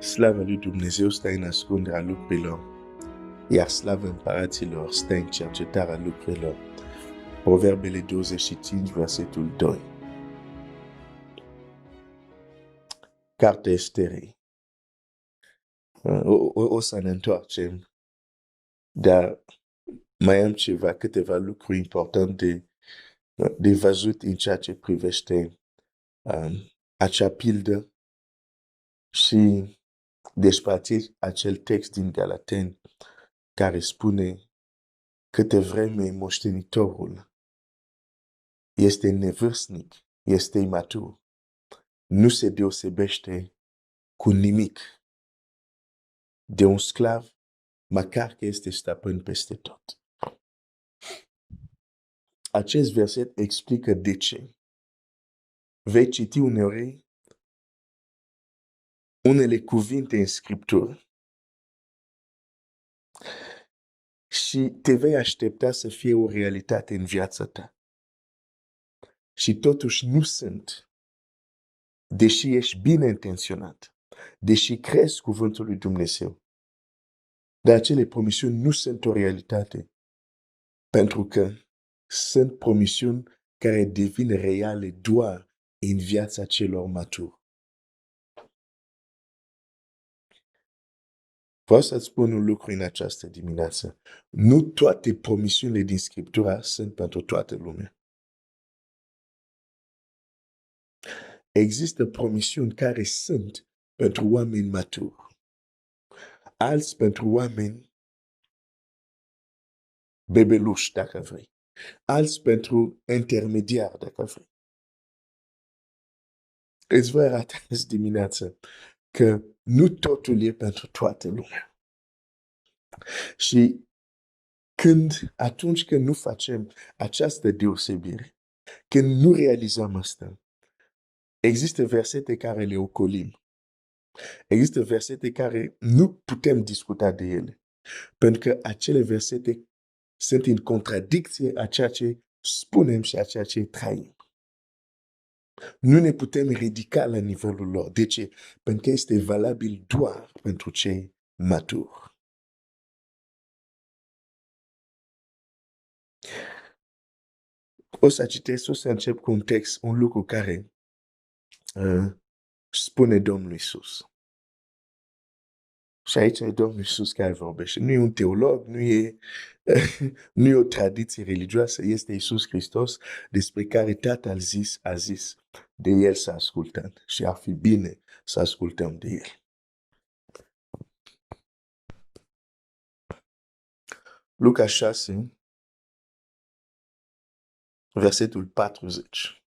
Slavă lui Dumnezeu stă în ascunderea lucrurilor, iar slavă împăraților stă în cercetarea lucrurilor. Proverbele 25, versetul 2. Cartea Esterei. O să ne întoarcem, dar mai am câteva lucruri importante de văzut în ceea ce privește acea pildă și despre acel text din Galateni care spune: câte vreme moștenitorul este nevârstnic, este imatur, nu se deosebește cu nimic de un sclav, măcar că este stăpân peste tot. Acest verset explică de ce. Vei citi uneori unele cuvinte în Scriptură și te vei aștepta să fie o realitate în viața ta. Și totuși nu sunt. Deși ești bine intenționat, deși crezi cuvântul lui Dumnezeu, dar acele promisiuni nu sunt o realitate, pentru că sunt promisiuni care devin reale doar în viața celor maturi. Vreau să-ți spun un lucru în această dimineață. Nu toate promisiunile din Scriptura sunt pentru toată lumea. Există promisiuni care sunt pentru oameni maturi, alți pentru oameni bebeluși, dacă vrei, alți pentru intermediari, dacă vrei. Îți voi arăta azi dimineață că nu totul e pentru toată lumea. Și atunci când nu facem această deosebire, când nu realizăm asta, există versete care le ocolim. Există versete care nu putem discuta de ele, pentru că acele versete sunt în contradicție a ceea ce spunem și a ceea ce trăim. Nu ne putem ridica la nivelul lor. De ce? Pentru că este valabil doar pentru cei maturi. O să încep cu un text, un lucru care spune Domnul Iisus. Și aici e Domnul Iisus care vorbește. Nu e un teolog, nu e o tradiție religioasă, este Iisus Hristos despre care Tatăl a zis de El să ascultăm și ar fi bine să ascultăm de El. Luca 6, versetul 40.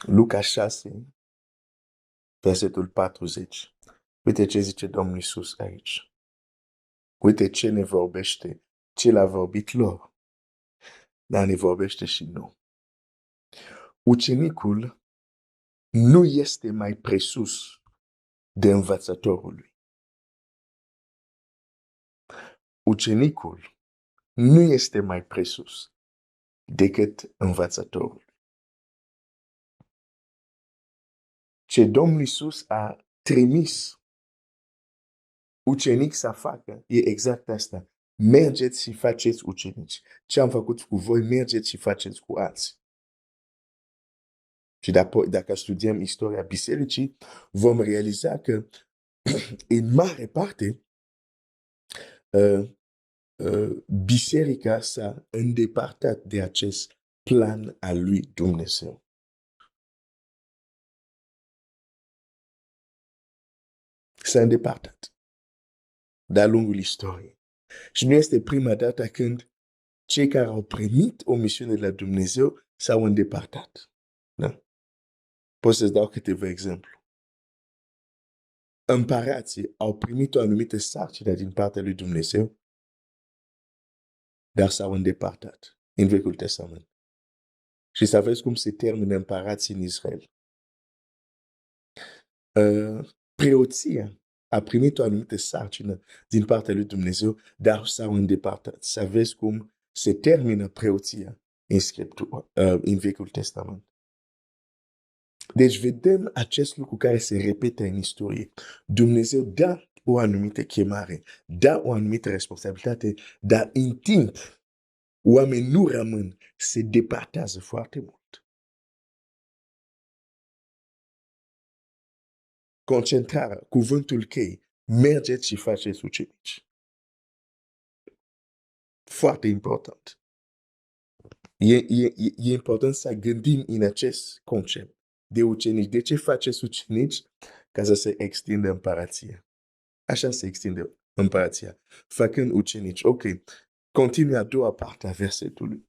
Luca 6, versetul 40. Uite ce zice Domnul Iisus aici. Uite ce ne vorbește, ce l-a vorbit lor, dar ne vorbește și nou. Ucenicul nu este mai presus de învățătorul lui. Ucenicul nu este mai presus decât învățătorul. Ce Domnul Iisus a trimis ucenic să facă e exact asta. Mergeți și faceți ucenici. Ce am făcut cu voi, mergeți și faceți cu alții. Și dacă studiem istoria bisericii, vom realiza că în mare parte biserica s-a îndepărtat de acest plan al lui Dumnezeu. S-a îndepărtat de-a lungul istoriei. Și nu este prima dată când cei care au primit o misiune de la Dumnezeu s-au îndepărtat. Da? Pot să-ți dau câteva exemple. Împărații au primit o anumită sarcină din partea lui Dumnezeu, dar s-au îndepărtat în Vechiul Testament. Și să vezi cum se termină împărații în Israel. Preoția a primit o anumită sarcină din partea lui Dumnezeu, dar s-au îndepărtat. Să vezi cum se termină preoția în Scriptură, în Vechiul Testament. Deci vedem acest lucru care se repete în istorie. Dumnezeu dă o anumită chemare, dă o anumită responsabilitate, dar în timp oamenii nu rămân, se departează foarte mult. Concentrarea, cuvântul chei, mergeți și faceți ucenici. Foarte important. E important să gândim în acest concept de ucenici. De ce faceți ucenici? Ca să se extindă împărația. Așa se extinde împărația. Făcând ucenici. Ok. Continui a doua parte a versetului.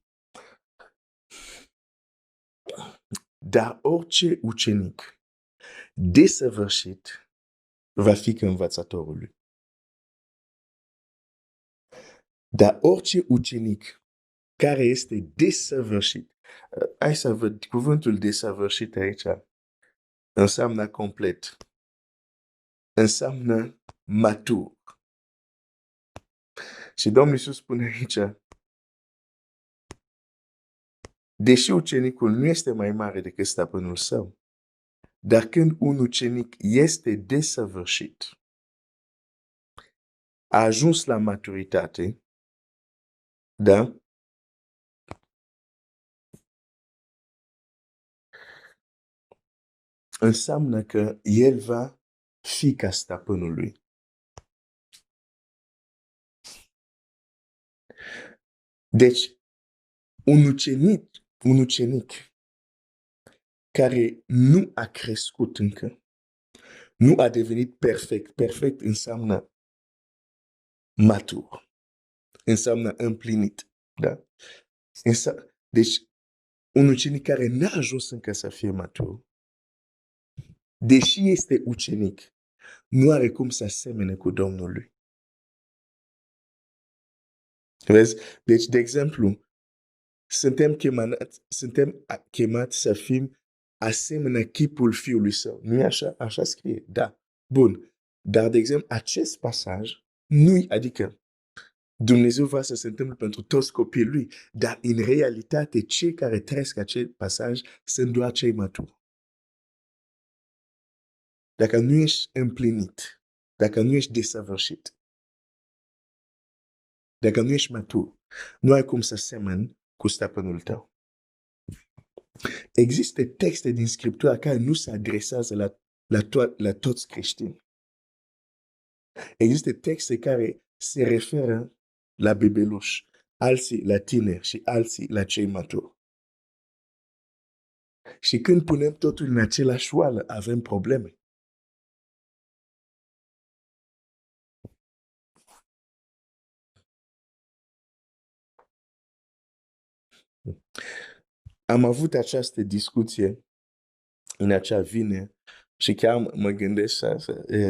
Dar orice ucenic desăvârșit va fi ca învățătorul lui. Dar orice ucenic care este desăvârșit, hai să văd, cuvântul desăvârșit aici înseamnă complet, înseamnă matur. Și Domnul Iisus spune aici, deși ucenicul nu este mai mare decât stăpânul său, dar când un ucenic este desăvârșit, a ajuns la maturitate, da? Înseamnă că el va fi ca stăpânul lui. Deci, un ucenic care nu a crescut încă, nu a devenit perfect. Perfect înseamnă matur, înseamnă împlinit. Da? Deci, un ucenic care n-a ajuns încă să fie matur, deși este ucenic, nu are cum să asemene cu Domnul lui. Vezi? Deci, de exemplu, suntem chemați să fim asemenea chipul Fiului Său. Nu e așa? Așa scrie. Da. Bun. Dar, de exemplu, acest pasaj nu-i, adică Dumnezeu va să se întâmple pentru toți copiii lui, dar în realitate cei care trăiesc acest pasaj sunt doar cei maturi. Dacă nu ești împlinit, dacă nu ești desăvârșit, dacă nu ești matur, nu ai cum să semeni cu stăpânul tău. Există texte din Scriptură care nu se adresează la toți creștini. Există texte care se referă la bebeluși, alții la tineri și alții la cei maturi. Și când punem totul în același oală, avem probleme. Am avut această discuție în acea vineri și chiar mă gândesc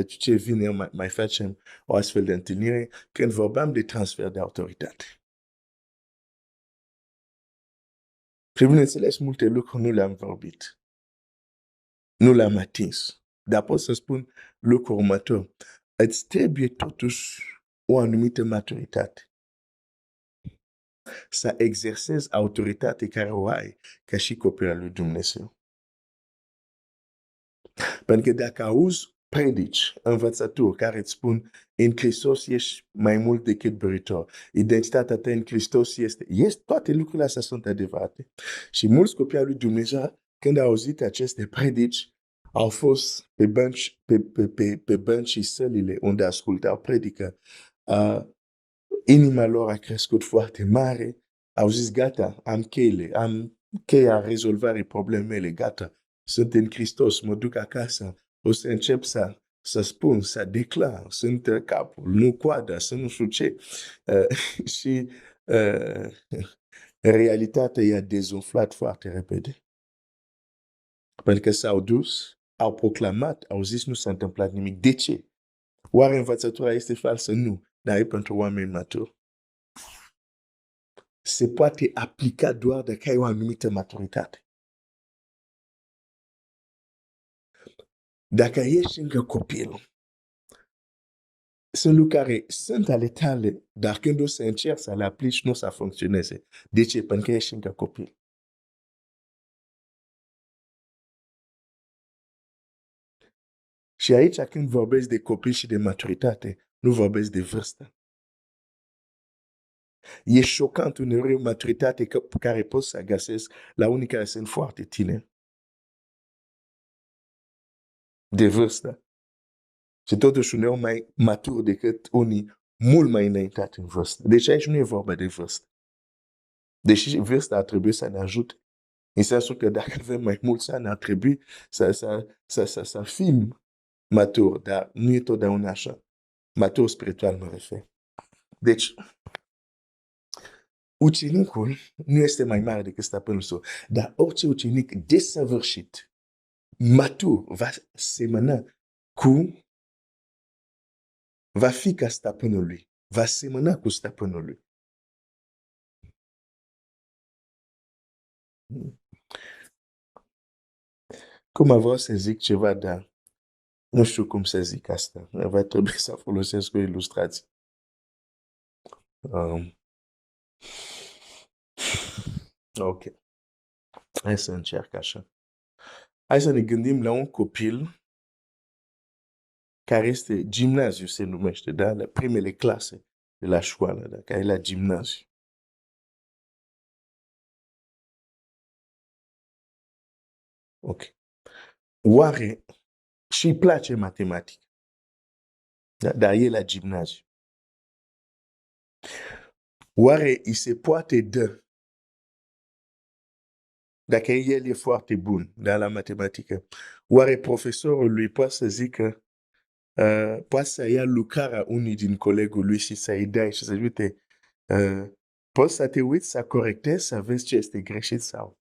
ce vineri mai facem o astfel de întâlnire când vorbeam de transfer de autoritate. Și bineînțeles, multe lucruri nu le-am vorbit. Nu le-am atins. Dar pot să spun lucrul următor. Îți trebuie totuși o anumită maturitate. Să exersezi autoritate care o ai ca și copil al lui Dumnezeu. Pentru că dacă auzi predici, învățături care îți spun în Hristos ești mai mult decât băritor, identitatea ta în Hristos este, toate lucrurile astea sunt adevărate. Și mulți copii al lui Dumnezeu, când au auzit aceste predici, au fost pe bănci și sălile unde ascultau predică. Inima lor a crescut foarte mare, au zis, gata, am cheia rezolvării problemele, gata, sunt în Hristos, mă duc acasă, o să încep să spun, să declar, sunt capul, nu coada, să nu știu ce. Și realitatea i-a dezumflat foarte repede. Pentru că s-au dus, au proclamat, au zis nu s-a întâmplat nimic. De ce? Oare învățătura este falsă? Nu, dar e pentru oameni maturi. Se poate aplica doar dacă ai o anumită maturitate. Dacă ești încă copil, sunt lucruri care sunt ale tale, dar când o să încerci să le aplici, nu o să funcționeze. De ce? Pentru că ești încă copil. Și aici când vorbesc de copii și de maturitate, nu vorbesc de vârstă. E șocant uneori maturitate care pot să găsesc la unii care sunt foarte tineri. De vârstă. Și totuși uneori mai matur decât unii mult mai înaintat în vârstă. Deci aici nu e vorba de vârstă. Deși vârsta ar trebui să ne ajute. În sensul că dacă avem mai mulți ani, ar trebui să fim maturi, dar nu e totdeauna așa. Matur spiritual mă refer. Deci, ucenicul nu este mai mare decât stăpânul său, dar orice ucenic desăvârșit, matur, va semăna cu, va fi ca stăpânul lui, va semăna cu stăpânul lui. Cum vreau să zic ceva, dar nu știu cum să zic asta. Va trebui să folosesc o ilustrație. Ok. Hai să încerc așa. Hai să ne gândim la un copil care este gimnaziu, se numește, da? La primele clase de la școală, da? Care e la gimnaziu. Ok. Oare și-i place matematică, da? Dar e la gimnaziu. Oare îi se poate dă, dacă el e foarte bun, da, la matematică, oare profesorul lui poate să zică, poate să ia lucrarea unui din colegul lui și să-i dai și să zic, uite, poți să te uiți, să corectezi, să vezi ce este greșit sau...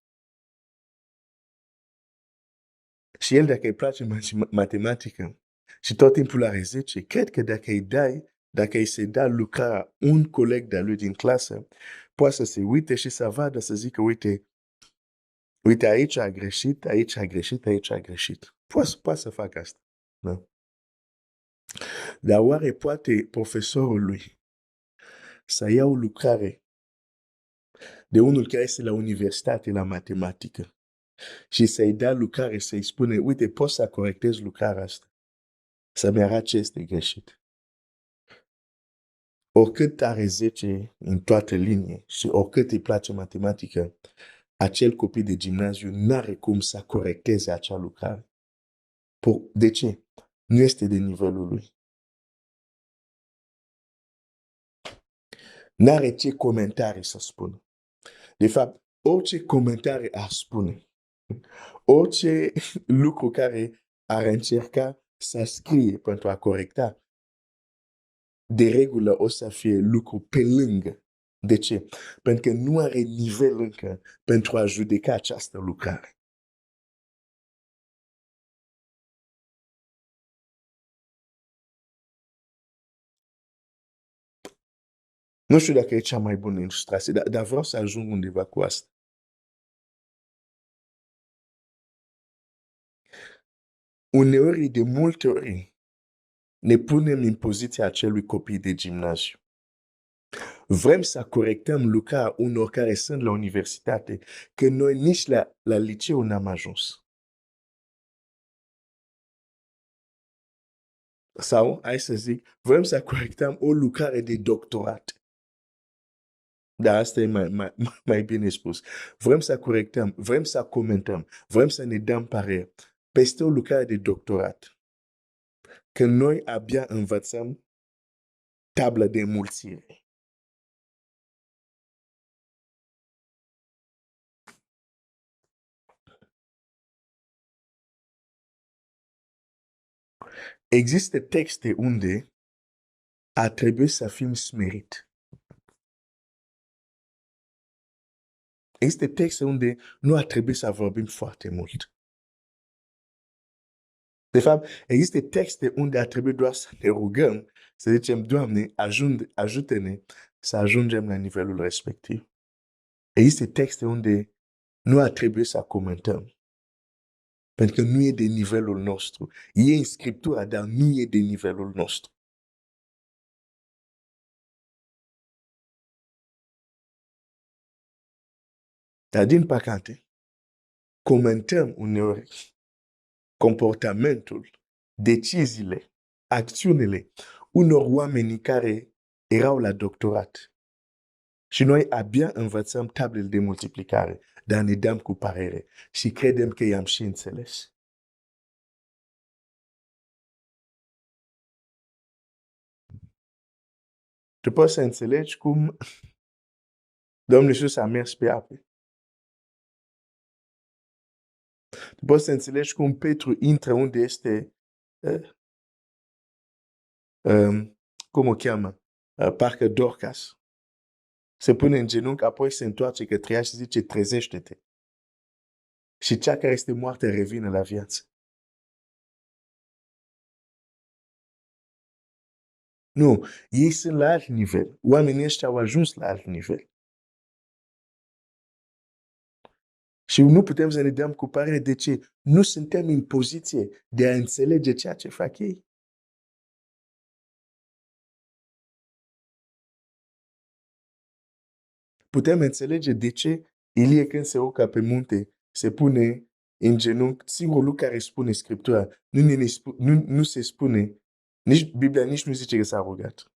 Și el, dacă îi place matematică și tot timpul are 10, cred că dacă îi se da lucrarea un coleg de-a lui din clasă, poate să se uite și să vadă, să zică, uite, aici a greșit, aici a greșit, aici a greșit. Poate să facă asta. Da? Dar oare poate profesorul lui să ia o lucrare de unul care este la universitate la matematică și să-i dea lucrare, să-i spune, uite, poți să corectezi lucrarea asta, să-mi arăt ce este greșit. Oricât are 10 în toată linie și oricât îi place matematică, acel copil de gimnaziu n-are cum să corecteze acea lucrare. De ce? Nu este de nivelul lui. N-are ce comentarii să spună. De fapt, orice comentarii ar spune, orice lucru care ar încerca să scrie pentru a corecta, de regulă o să fie lucru pe lângă. De ce? Pentru că nu are nivel încă pentru a judeca această lucrare. Nu știu dacă e cea mai bună ilustrație, dar vreau să ajung undeva cu asta. Uneori, de multe ori, ne punem în poziția acelui copii de gimnaziu. Vrem să corectăm lucrarea unor care sunt la universitate, că noi nici la liceu n-am ajuns. Sau, hai să zic, vrem să corectăm o lucrare de doctorat. Dar asta e mai bine spus. Vrem să corectăm, vrem să comentăm, vrem să ne dăm părere peste o lucrare de doctorat. Când noi abia învățăm tabla de înmulțire. Există texte unde ar trebui să fim smerit. Există texte unde nu ar trebui să vorbim foarte mult. De fapt, există texte unde ar trebui doar să ne rugăm, să zicem, Doamne, ajută-ne să ajungem la nivelul respectiv. Există texte unde nu ar trebui să comentăm, pentru că nu e de nivelul nostru. E în Scriptura, dar nu e de nivelul nostru. Dar din păcate, comentăm uneori comportamentul deciziile, acțiunile unor oameni care erau la doctorat. Și noi abia învățăm tablele de multiplicare, dar ne dăm cu părere și credem că i-am și înțeles. Tu poți să înțelegi cum Domnul Iisus a mers pe ape. Tu poți să înțelegi cum Petru intră unde este, uh, cum o cheamă, parcă Dorcas. Se pune în genunchi, apoi se întoarce către ea și zice, trezește-te. Și cea care este moartă revine la viață. Nu, ei sunt la alt nivel. Oamenii ăștia au ajuns la alt nivel. Și nu putem să ne dăm cu părere de ce nu suntem în poziție de a înțelege ceea ce fac ei. Putem înțelege de ce Ilie când se urcă pe munte se pune în genunchi. Singurul lucru care spune Scriptura, nu se spune, nici Biblia nici nu zice că s-a rugat.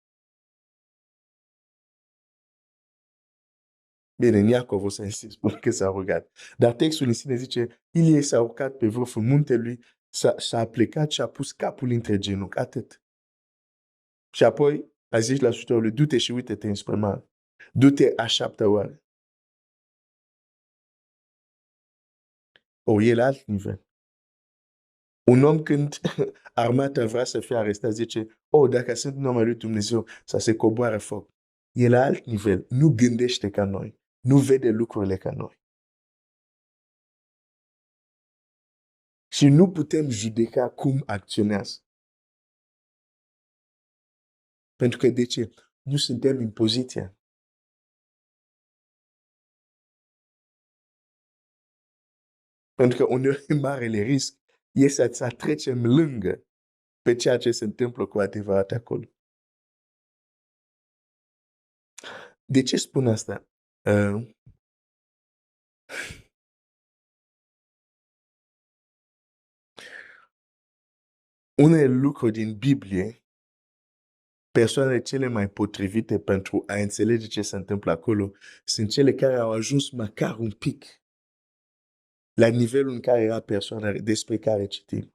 Bine, în Iacov o să spune că s-a rugat. Dar textul în sine zice, Ilie s-a urcat pe vârful muntelui, s-a plecat și a pus capul între genunchi, atât. Și apoi a zis la slujitorul lui, du-te și uite-te înspre mare. Du-te a 7-a oară. E la alt nivel. Un om când armata vrea să fie arestat, zice, dacă sunt un om al lui Dumnezeu, să se coboare foc. E la alt nivel. Nu gândește ca noi. Nu vede lucrurile ca noi. Și nu putem judeca cum acționează. Pentru că de ce? Nu suntem în poziția. Pentru că uneori marele risc este să trecem lângă pe ceea ce se întâmplă cu adevărat acolo. De ce spun asta? Unele lucruri din Biblie, persoanele cele mai potrivite pentru a înțelege ce se întâmplă acolo, sunt cele care au ajuns măcar un pic la nivelul în care era persoana despre care citim.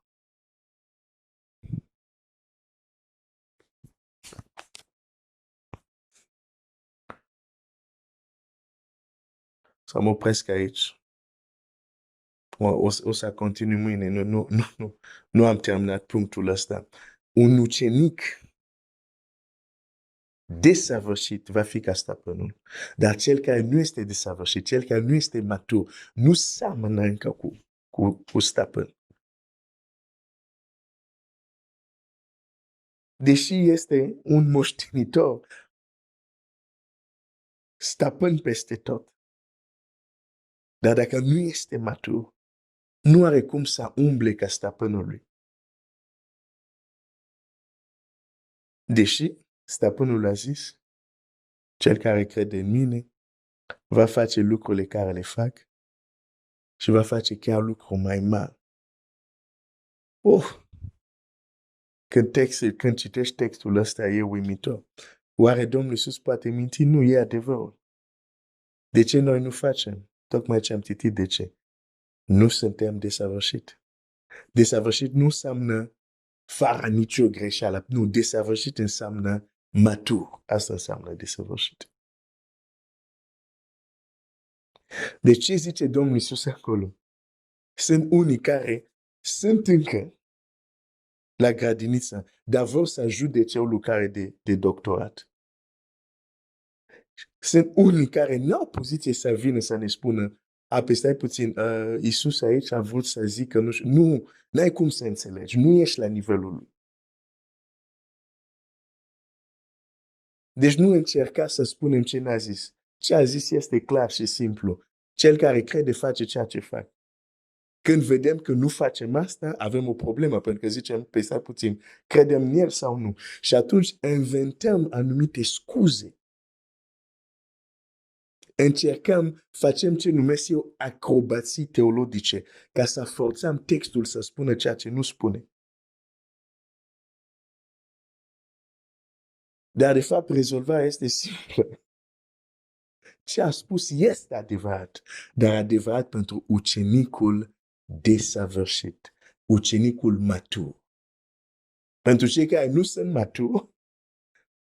Să mă opresc aici. O să continui mâine. Nu am terminat punctul ăsta. Un ucenic desăvârșit va fi ca stăpânul. Dar cel care nu este desăvârșit, cel care nu este matur, nu seamănă încă cu stăpân. Deși este un moștenitor, stăpân peste tot. Dar dacă nu este matur, nu are cum să umble ca stăpânul lui. Deși stăpânul a zis, cel care crede în mine va face lucrurile care le fac și va face chiar lucruri mai mari. Când citești textul ăsta, e uimitor. Oare Domnul Iisus poate minți? Nu, e adevărul. De ce noi nu facem? Tocmai ce am citit de ce. Nu suntem desăvârșiți. Desăvârșit nu înseamnă fără nicio greșeală. Nu, desăvârșit înseamnă matur. Asta înseamnă desăvârșit. De ce zice Domnul Iisus acolo? Sunt unii care sunt încă la grădiniță, dar vor să judece o lucrare de doctorat. Sunt unii care nu au poziție să vină să ne spună stai puțin, Iisus aici a vrut să zică, nu știu, nu, n-ai cum să înțelegi, nu ești la nivelul lui. Deci nu încerca să spunem ce n-a zis. Ce a zis este clar și simplu. Cel care crede face ceea ce fac. Când vedem că nu facem asta, avem o problemă, pentru că zicem, stai puțin, credem în el sau nu. Și atunci inventăm anumite scuze. Încercăm, facem ce numesc eu acrobații teologice, ca să forțăm textul să spună ceea ce nu spune. Dar de fapt rezolvarea este simplă. Ce a spus este adevărat, dar adevărat pentru ucenicul desăvârșit, ucenicul matur. Pentru cei care nu sunt maturi,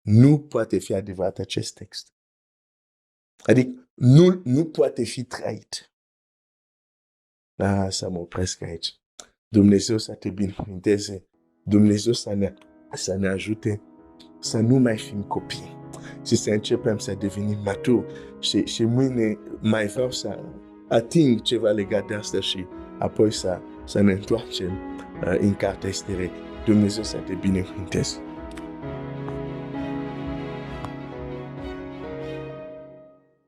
nu poate fi adevărat acest text. Adică nu poate fi trăit. Da, să mă opresc aici. Dumnezeu să te binecuvânteze. Dumnezeu să ne ajute să nu mai fim copii și să începem să devenim maturi. Și mâine mai vreau să ating ceva legat de asta și apoi să ne întoarcem în cartea Estere. Dumnezeu să te binecuvânteze.